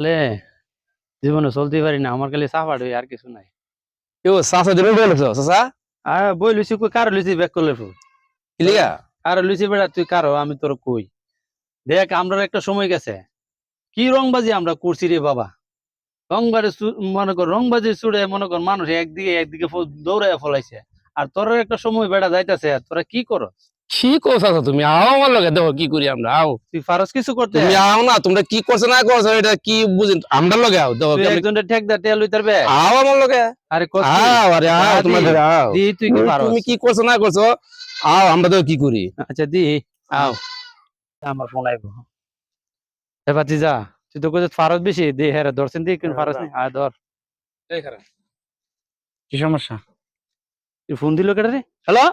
লে জীবনে চলতে পারি না, আমার খালি সাফাট হই আর কিছু নাই। কেউ চাচা দিলে বলেছ চাচা আর বই লুচি কই কারো লুচি ব্যাক করলে ফু কিলিগা কারো লুচি বেড়া তুই কারো আমি তোর কই দেখ আমরা একটা সময় গেছে কি রংবাজি আমরা করছি রে বাবা। রংবাজি মনে কর রংবাজি চুড়ে মনে কর মানুষ একদিকে একদিকে দৌড়াইয়া ফলাইছে। আর তোর একটা সময় বেড়া যাইতেছে তোরা কি করো? কি কো চাচা তুমি আও আমার লগে দেখো কি করি আমরা আও তুই ফারস কিছু করতে তুমি আও না তোমরা কি করছো না করছো এটা কি বুঝি আমরা লগে আও দেখো তুই একজনের ঠেক দা তেল লইতার বে আও আমার লগে আরে কত আও আরে আও তোমরা ধরে আও দি তুই কি পারস? তুমি কি করছো না করছো আও আমরা দেখো কি করি আচ্ছা দি আও আমার ফোন আইবো এ বাতি যা তুই তো কইছ ফারস বেশি দে হেরে ধরছেন দি কোন ফারস নেই আয় ধর। এই খারাপ কি সমস্যা? তুই ফোন দিল কেটে রে? হ্যালো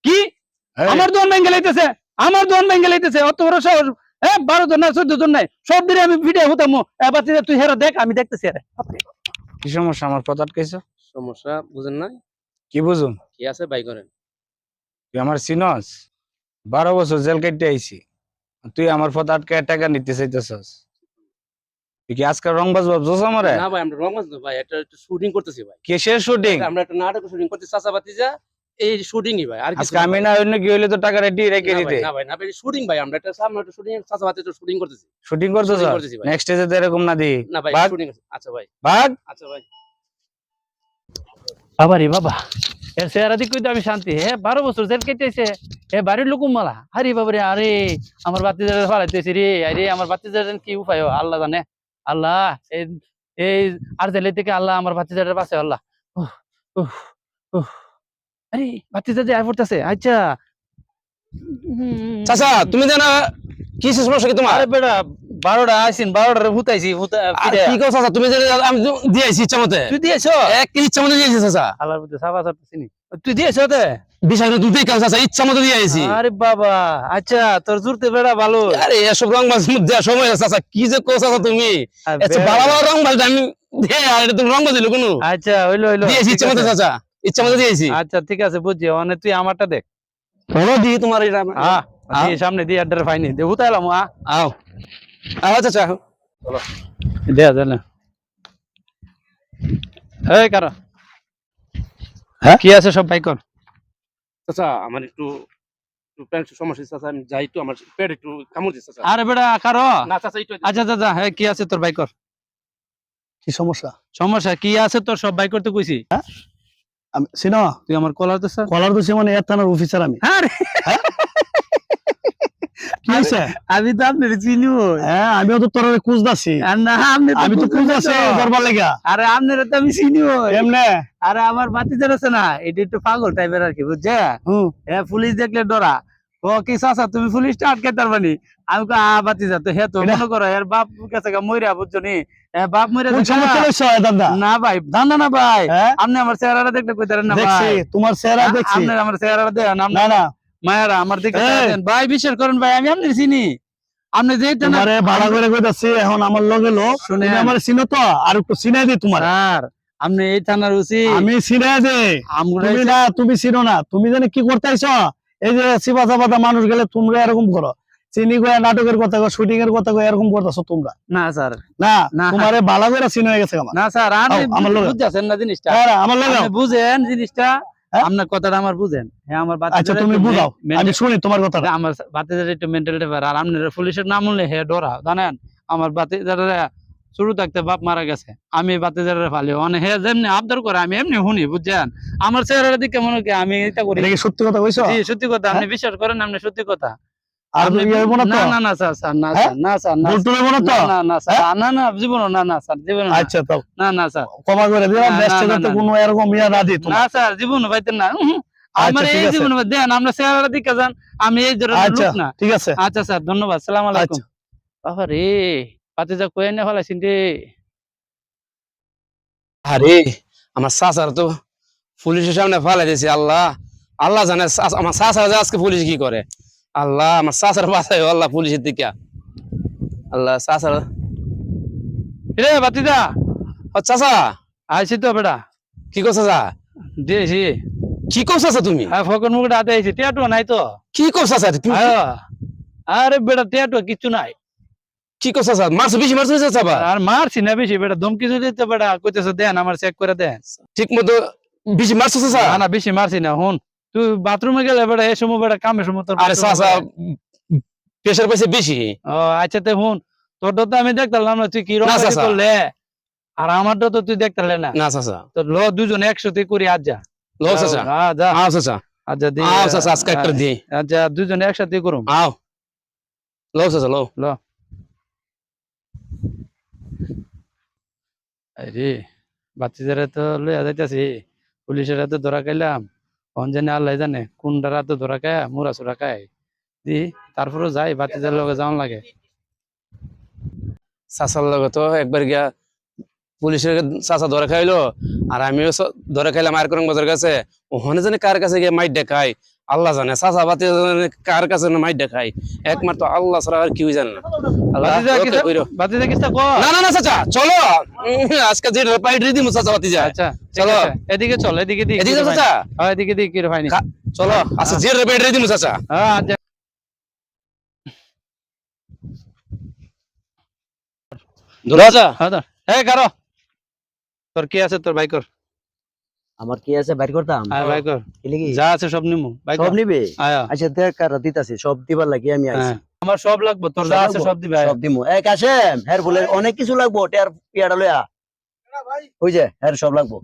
কি আমার দোন ভেঙে লাইতেছে আমার দোন ভেঙে লাইতেছে অত বড় সাহস। 12 জন না 14 জন নাই সব দিনে আমি ভিডিও হতাম এবার তুই হেরা দেখ আমি দেখতেছি আরে কি সমস্যা আমার পথ আটকাইছ? সমস্যা বুঝেন না কি বুঝুম? কি আছে বাই করেন তুই আমার চিনস? 12 বছর জেল কাটতে আইছি, তুই আমার পথ আটকায় টাকা নিতে চাইতেছস? তুই কি আজকাল রংবাজ ভাবছস আমারে? না ভাই আমরা রংবাজ না ভাই একটা শুটিং করতেছি ভাই কিসের শুটিং? আমরা একটা নাটক শুটিং করতেছি চাচা ভাতিজা এই শুটিংই ভাই আর কিছু আজকে আমি না অন্য কি হইলে তো টাকা রেডি রেখে দিতে। না ভাই না ভাই শুটিং ভাই আমরা একটা সামনে একটা শুটিং চাচা ভাতিজা শুটিং করতেছি শুটিং করতেছ? shooting করতেছি ভাই। নেক্সট স্টেজে তো এরকম না দি না ভাই ভাগ শুটিং আচ্ছা ভাই ভাগ। আচ্ছা ভাই বাবা রে বাবা এর চেহারা দিক কইতে আমি শান্তি 12 বছর জেল কেটেছে বাড়ির লোকুম মালা আরে বাবা রে আরে আমার বাতিজার ফালাইতেছি রে আরে আমার বাতিজার কি উপায় আল্লাহ জানে আল্লাহ এই এই আর জেলে থেকে আল্লাহ আমার বাতিজার পাশে আল্লাহ উহ, উহ, উহ। আরে বাতিজা যে আয় পড়তেছে আচ্ছা চাচা তুমি জানা কি সমস্যা কি তোমার আরে বেটা 12টা আইছিন 12টা হুতাইছি আর কি কও চাচা তুমি জানা আমি দিয়েছি ইচ্ছা মতে তুই দিয়েছো এক ইচ্ছা মতে দিয়েছি চাচা আল্লাহর প্রতি সাবা সারতেছিনি তুই দিয়েছো তে বিষয় তুমি দেখাও চাচা ইচ্ছা মতে দিয়েছি আরে বাবা আচ্ছা তোর জুরতে বেড়া ভালো আরে এসব রং বাজ দেওয়ার সময় আছে চাচা কি যে কও চাচা তুমি আচ্ছা ভালো ভালো রং বাজ আমি দে আর এটা তুমি রং বাজিল কোন আচ্ছা হইলো হইলো দিয়েছি ইচ্ছা মতে চাচা ইচ্ছা মতে দিয়েছি আচ্ছা ঠিক আছে বুঝছি মানে তুই আমারটা দেখ বলো দি তোমার এটা হ্যাঁ দিয়ে সামনে দিয়ে আড্ডার ফাইনি দে হুতাইলাম আও আও চাচা দে জানা এই কারা কি আছে সব বাইক কর চাচা আমার একটু প্যান্ট সমস্যা চাচা আমি যাই একটু আমার পেট একটু কামড় দিচ্ছে চাচা আরে বেটা কারো না চাচা একটু আচ্ছা আচ্ছা হ্যাঁ কি আছে তোর বাইক কর কি সমস্যা? সমস্যা কি আছে তোর সব বাইক করতে কইছি আমি সিনেমা তুই আমার কলার তো স্যার কলার তো মানে এর থানার অফিসার আমি। আরে কি হয়েছে? আমি তো আপনার চিনি হ্যাঁ আমিও তো তোর খুঁজতাছি। না আপনি আমি তো খুঁজতাছি দরবার লেগা আরে আপনার তো আমি চিনি এমনে। আরে আমার বাতিজার আছে না এটা একটু পাগল টাইপের আর কি বুঝছে পুলিশ দেখলে ডরা ও কি চাচা তুমি পুলিশটা আটকে তার মানে আমি বাতিজা তো হে তো মনে করো এর বাপ কাছে মইরা বুঝছো নি বাপ মইরা কোন সমস্যা হইছে দাদা? না ভাই ধান্দা না ভাই হ্যাঁ? আপনি আমার চেহারাটা দেখলে কইতারেন না দেখছি ভাই তোমার চেহারা দেখছি। আপনি আমার চেহারাটা দেন না না মায়েরা আমার দিকে এই। তাকায় দেন। ভাই বিশ্বাস করেন ভাই আমি আপনি চিনি আপনি যেটা না তোমারে ভালো করে কইতাছি এখন আমার লগে লোক শুনে তুমি আমার চিনো তো আর একটু চিনাই দি তোমার। স্যার আপনি এই থানার উচিত আমি চিনাই দে আমরা তুমি না তুমি চিনো না তুমি জানি কি করতে আইছো এই যে সিবাজা বাদা মানুষ গেলে তোমরা এরকম করো চিনি কয়ে নাটকের কথা কো শুটিং এর কথা কো এরকম করতেছো তোমরা না স্যার না না। তোমারে ভালো করে চিনো হয়ে গেছে আমার। না স্যার আপনি আমার লগে। বুঝতেছেন না জিনিসটা হ্যাঁ, আমার লগে আপনি বুঝেন জিনিসটা হ্যাঁ? আপনার কথাটা আমার বুঝেন হ্যাঁ আমার আচ্ছা তুমি বুঝাও আমি শুনি তোমার কথা। আমার বাতিজার একটু মেন্টাল ব্যাপার আর আপনার পুলিশের নাম শুনলে হে ডরা জানেন আমার বাতিজার শুরু থাকতে বাপ মারা গেছে আমি বাতিজার ফালি মানে হে যেমনি আবদার করে আমি এমনি শুনি বুঝছেন আমার চেহারা দিকে মনে হয় আমি এটা করি এটা কি সত্যি কথা কইছো? জি সত্যি কথা আপনি বিশ্বাস করেন আপনি সত্যি কথা আর আপনি তুমি হইবো না তো? না না না স্যার স্যার না হ্যাঁ? স্যার না স্যার না ভুল হইবো না তো? না না স্যার না না জীবন না না স্যার জীবন না আচ্ছা তো না না স্যার ক্ষমা করে দিলাম না, নেক্সট না, করতে না, কোনো এরকম ইয়া না দি না তোমার। স্যার জীবন পাইতেন না আমার ঠিক এই আছে। জীবন দেন আমরা চেহারাটা দিকে যান আমি এই ধরনের আচ্ছা লোক না ঠিক আছে। আচ্ছা স্যার ধন্যবাদ সালাম আলাইকুম আচ্ছা। বাবা রে পাতিজা কয়ে না ফেলাইছেন রে আরে আমার চাচার তো পুলিশের সামনে ফালাই দিয়েছে আল্লাহ আল্লাহ জানে আমার চাচার যে আজকে পুলিশ কি করে আল্লাহ আমার চাচার বাঁচাই আল্লাহ পুলিশের দিকে আল্লাহ চাচার রে পাতিজা ও চাচা আইছি তো বেটা কি করছো চাচা দিয়েছি কি করছো চাচা তুমি ফকর মুখটা হাতে আইছি টিয়াটু নাই তো কি করছো চাচা তুমি আরে বেটা টিয়াটু কিচ্ছু নাই কি কথা স্যার মারছো বেশি মারছো চাচা আবার? আর মারছি না বেশি বেটা, ধমকি দিতে বেটা, কইতেছে দেন আমার চেক করে দেন। ঠিক মতো বেশি মারছো চাচা? না না বেশি মারছি না। হুন তুই বাথরুমে গেলে বেটা এই সময় বেটা কামের সময় তোর আরে bathroom এ চাচা বেটা। প্রেশার পাইছে বেশি। ও আচ্ছা তে হুন, তোর তো আমি দেখতাম না তুই কি না, রকম চাচা। করলে, আর আমারটা তো তুই দেখতালে না। না চাচা তো ল দুজনে একসাথে করি আজ যা। লো চাচা যা আও চাচা আজ যা দি আও চাচা আজকে একটা দি আজ যা দুজনে একসাথে করুম। আও লো চাচা লো। ল আরে বাচ্চাদের তো লইয়া যাইতাছি, পুলিশের তো ধরা খাইলাম, কোন জানে আল্লাহ জানে কোনটা তো ধরা খায় মুরা সুরা খায় দি, তারপরে যাই বাচ্চাদের লগে যাওয়ান লাগে। চাচার লগে তো একবার গিয়া পুলিশের চাচা ধরে খাইলো, আর আমিও ধরে খাইলাম আর করং বাজার কাছে। ওখানে জানি কার কাছে গিয়ে মাইট দেখাই আল্লাহ জানে, চাচা বাতি কার কাছে মাইট দেখাই, একমাত্র আল্লাহ ছাড়া আর কেউ জানে না। আল্লাহ বাতিজা রক্ষা কিসা কইরো। বাতিজা কিসা কো। না না না চাচা চলো, আজকে যে পাইট রে দিমু চাচা বাতি যায়। আচ্ছা চলো। চলো এদিকে চল, এদিকে দিক এদিকে যাও চাচা, হ্যাঁ এদিকে দিক কি রে ভাইনি। চলো আজকে যে পাইট রে দিমু চাচা। হ্যাঁ আচ্ছা ধরো চাচা। হ্যাঁ ধর। এই কারো তোর কি আছে তোর বাইকর, আমার কি আছে বাইর করতাম আয় বাইকর কি লাগি? যা আছে সব নিমু বাইকর সব নিবে? আয়া। আচ্ছা দেখ কার দিতাছি সব দিবার লাগি আমি আইছি। হ্যাঁ আমার সব লাগবে, তোর সব যা আছে লাগবো? সব দিবে আয়া। সব দিমু। এক আসেম হের বলে অনেক কিছু লাগবো, টের পিয়াটা লইয়া ওই যে হের সব লাগবো।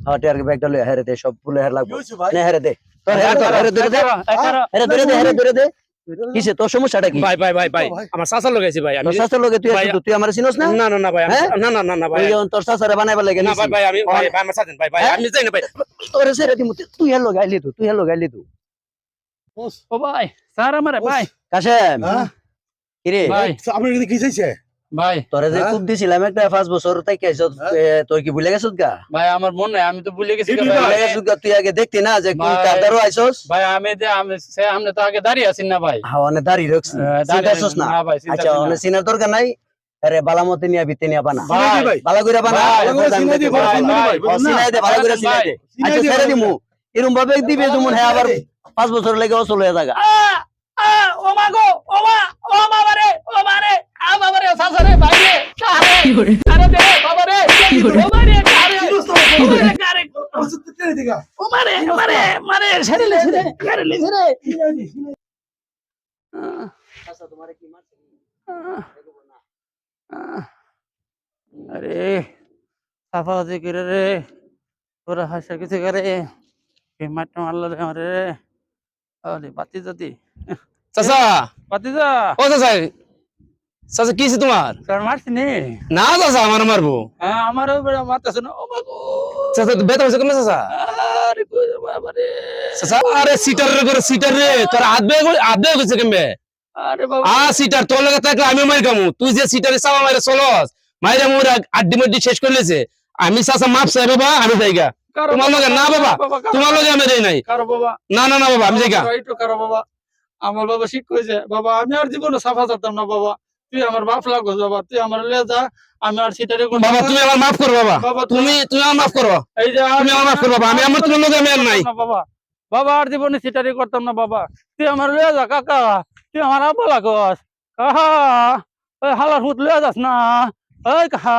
হ্যাঁ টের ব্যাগটা লইয়া হেরে দে, সব বলে হের লাগবো না হেরে দে, তোর হেরে ধর, হেরে ধরে দে, এই কারো হেরে ধরে দে, হেরে ধরে দে। কিসে তোর সমস্যাটা কি? ভাই ভাই ভাই ভাই আমার চাচার লগে আছি ভাই। আমি তোর শাশুর লগে তুই ভাই, আসছিস, তুই আমার চিনস না? না না না ভাই হ্যাঁ? না না না না ভাই তুই যখন তোর শাশুরে বানাইবার লাগে না ভাই ভাই আমি ভাই ভাই আমার সাথে ভাই ভাই হ্যাঁ? আমি যাই না ভাই। তোর ছেড়ে দিমু, তুই হের লগে আইলি, তুই হের লগে আইলি তুই। ও ভাই স্যার আমারে ভাই কাশেম কিরে ভাই আপনি কি চাইছে? ভাই তোরে যে খুব দিছিলাম একটা 5 বছর তাই কেছ, তুই কি ভুলে গেছিস গা? ভাই আমার মন নাই, আমি তো ভুলে গেছি কি ভাই। ভাই? ভুলে গেছিস গা, তুই আগে দেখতি না যে কোন ভাই। কাদারও আইছস? ভাই আমি যে আমি সে আমনে তো আগে দাঁড়িয়ে আছি না ভাই। হাওয়ানে দাঁড়িয়ে রাখছিস, দাঁড়িয়ে চিন্তাছস না? না ভাই, চিন্তা আচ্ছা করি না। অনে সিনার দরকার নাই। আরে বালামতে নিয়া বিতে নিয়া বানা, ভাই বালা কইরা বানা, ভাই, তারপর ভাই, আমি সিনাই দে, দেখবো। ভাই, ভাই, ও, সিনাই দে, ভালো করে ভাই, সিনাই দে। সিনাই আচ্ছা দে, ছেড়ে ভালো দিমু, এরকম ভাবে দিবে যেমন হ্যাঁ আবার 5 বছর লেগে ও চলে যাগা। ও মা গো ও মা, ও বাবা রে ও মা রে, আ বাবা রে সাসারে ভাই রে কারে আরে দে বাবা রে ও মা রে কারে ও মা রে কারে ও মা রে মারে ছেড়ে লে ছেড়ে লে ছেড়ে। আচ্ছা তোমারে কি মারছে? আরে সাফা যে করে রে, তোরা হাসা কিছু করে কে মারটা মারলো রে আমারে। আরে বাতি জাতি চাচা বাতি যা ও চাচা, চাচা কি হইছে তোমার? তোর মারছি নে। না চাচা আমার মারবো। হ্যাঁ আমারও বেড়া মারতেছে না। ও মা গো চাচা ব্যথা হয়েছে কেমন চাচা? আরে কই রে বাবা রে। চাচা আরে সিটার রে করে সিটার রে তোর হাত বেয়ে গেছে কেমবে? আরে বাবা সিটার তোর লগে থাকলে আমি মারি কামু, তুই যে সিটারে চাওয়া মারে চলস মাইরে মোর আড্ডি মাড্ডি শেষ করে লেছে। আমি চাচা মাপ চাই বাবা, আমি যাইগা। কারো তোমার লগে না বাবা, কারো তোমার লগে আমি যাই নাই। কারো বাবা না না না বাবা আমি যাইগা। একটু কারো বাবা, আমার বাবা শিখ কইছে বাবা আমি আর জীবনে সাফা করতাম না বাবা, তুই আমার বাপ লাগো বাবা, তুই আমার লে যা, আমি আর সিটারে বাবা তুমি আমার মাফ করো বাবা, বাবা তুমি তুমি আমার মাফ করো, এই যে তুমি আমার মাফ করো বাবা, আমি আমার তোমার লগে আমি আর নাই। বাবা বাবা আর জীবনে সিটারি করতাম না বাবা, তুই আমার লয়ে যা কাকা, তুই আমার আব্বা লাগস কাহা, ওই হালার হুত লয়ে যাস না, ওই কাহা।